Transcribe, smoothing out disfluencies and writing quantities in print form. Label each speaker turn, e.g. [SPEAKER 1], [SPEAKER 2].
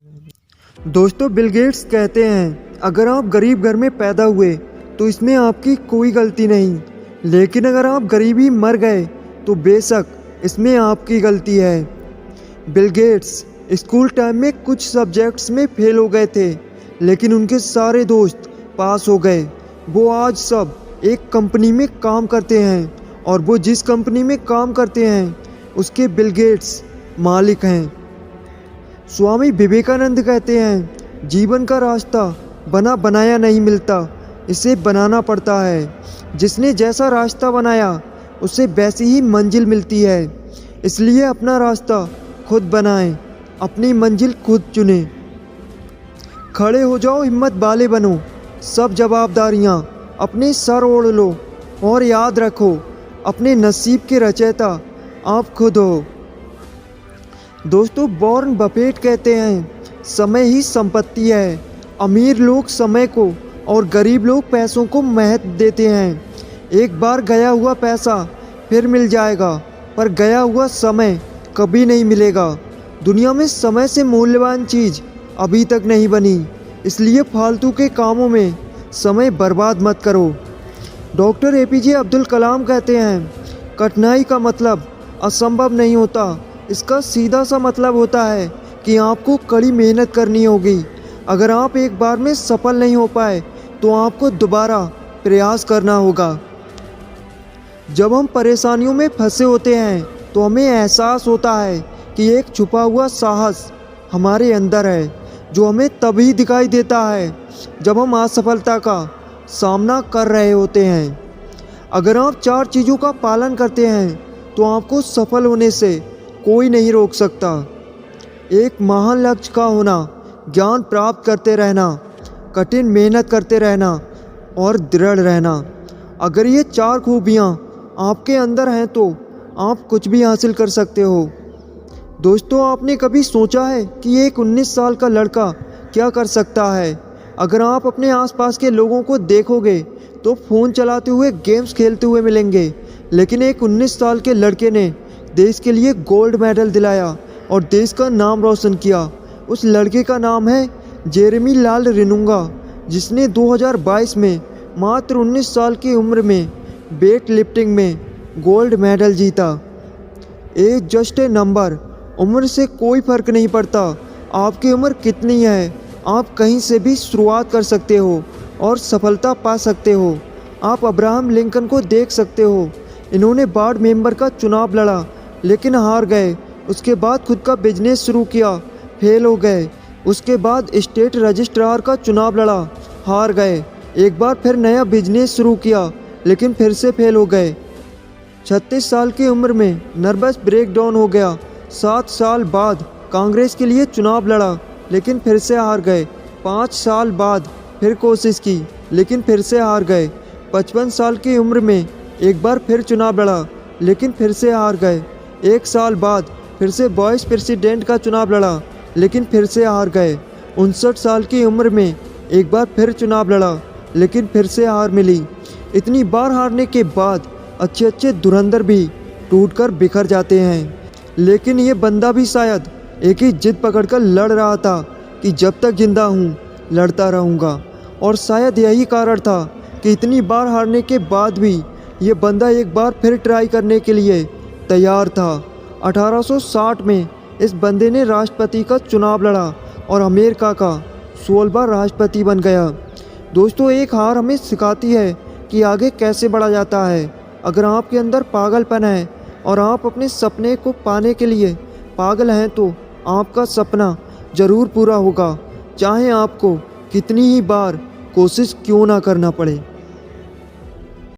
[SPEAKER 1] दोस्तों, Bill Gates कहते हैं अगर आप गरीब घर में पैदा हुए तो इसमें आपकी कोई गलती नहीं, लेकिन अगर आप गरीब ही मर गए तो बेशक इसमें आपकी गलती है। बिल गेट्स स्कूल टाइम में कुछ सब्जेक्ट्स में फेल हो गए थे, लेकिन उनके सारे दोस्त पास हो गए। वो आज सब एक कंपनी में काम करते हैं और वो जिस कंपनी में काम करते हैं उसके बिल गेट्स मालिक हैं। स्वामी विवेकानंद कहते हैं जीवन का रास्ता बना बनाया नहीं मिलता, इसे बनाना पड़ता है। जिसने जैसा रास्ता बनाया उसे वैसी ही मंजिल मिलती है। इसलिए अपना रास्ता खुद बनाएं, अपनी मंजिल खुद चुनें। खड़े हो जाओ, हिम्मत वाले बनो, सब जवाबदारियां अपने सर ओढ़ लो और याद रखो अपने नसीब के रचयिता आप खुद हो। दोस्तों, वॉरेन बफेट कहते हैं समय ही संपत्ति है। अमीर लोग समय को और गरीब लोग पैसों को महत्व देते हैं। एक बार गया हुआ पैसा फिर मिल जाएगा, पर गया हुआ समय कभी नहीं मिलेगा। दुनिया में समय से मूल्यवान चीज़ अभी तक नहीं बनी, इसलिए फालतू के कामों में समय बर्बाद मत करो। डॉक्टर एपीजे अब्दुल कलाम कहते हैं कठिनाई का मतलब असंभव नहीं होता, इसका सीधा सा मतलब होता है कि आपको कड़ी मेहनत करनी होगी। अगर आप एक बार में सफल नहीं हो पाए तो आपको दोबारा प्रयास करना होगा। जब हम परेशानियों में फंसे होते हैं तो हमें एहसास होता है कि एक छुपा हुआ साहस हमारे अंदर है, जो हमें तभी दिखाई देता है जब हम असफलता का सामना कर रहे होते हैं। अगर आप 4 चीज़ों का पालन करते हैं तो आपको सफल होने से कोई नहीं रोक सकता। एक महान लक्ष्य का होना, ज्ञान प्राप्त करते रहना, कठिन मेहनत करते रहना और दृढ़ रहना। अगर ये 4 खूबियाँ आपके अंदर हैं तो आप कुछ भी हासिल कर सकते हो। दोस्तों, आपने कभी सोचा है कि एक 19 साल का लड़का क्या कर सकता है? अगर आप अपने आसपास के लोगों को देखोगे तो फ़ोन चलाते हुए, गेम्स खेलते हुए मिलेंगे, लेकिन एक 19 साल के लड़के ने देश के लिए गोल्ड मेडल दिलाया और देश का नाम रोशन किया। उस लड़के का नाम है जेरेमी लाल रिनुंगा, जिसने 2022 में मात्र 19 साल की उम्र में वेट लिफ्टिंग में गोल्ड मेडल जीता। एज जस्ट ए नंबर, उम्र से कोई फ़र्क नहीं पड़ता। आपकी उम्र कितनी है, आप कहीं से भी शुरुआत कर सकते हो और सफलता पा सकते हो। आप अब्राहम लिंकन को देख सकते हो, इन्होंने वार्ड मेंबर का चुनाव लड़ा लेकिन हार गए। उसके बाद खुद का बिजनेस शुरू किया, फेल हो गए। उसके बाद स्टेट रजिस्ट्रार का चुनाव लड़ा, हार गए। एक बार फिर नया बिजनेस शुरू किया लेकिन फिर से फेल हो गए। 36 साल की उम्र में नर्वस ब्रेकडाउन हो गया। 7 साल बाद कांग्रेस के लिए चुनाव लड़ा लेकिन फिर से हार गए। 5 साल बाद फिर कोशिश की लेकिन फिर से हार गए। 55 साल की उम्र में एक बार फिर चुनाव लड़ा लेकिन फिर से हार गए। 1 साल बाद फिर से वाइस प्रेसिडेंट का चुनाव लड़ा लेकिन फिर से हार गए। 59 साल की उम्र में एक बार फिर चुनाव लड़ा लेकिन फिर से हार मिली। इतनी बार हारने के बाद अच्छे अच्छे धुरंधर भी टूटकर बिखर जाते हैं, लेकिन ये बंदा भी शायद एक ही जिद पकड़कर लड़ रहा था कि जब तक जिंदा हूँ लड़ता रहूँगा। और शायद यही कारण था कि इतनी बार हारने के बाद भी ये बंदा एक बार फिर ट्राई करने के लिए तैयार था। 1860 में इस बंदे ने राष्ट्रपति का चुनाव लड़ा और अमेरिका का 16वां राष्ट्रपति बन गया। दोस्तों, एक हार हमें सिखाती है कि आगे कैसे बढ़ा जाता है। अगर आपके अंदर पागलपन है और आप अपने सपने को पाने के लिए पागल हैं तो आपका सपना ज़रूर पूरा होगा, चाहे आपको कितनी ही बार कोशिश क्यों ना करना पड़े।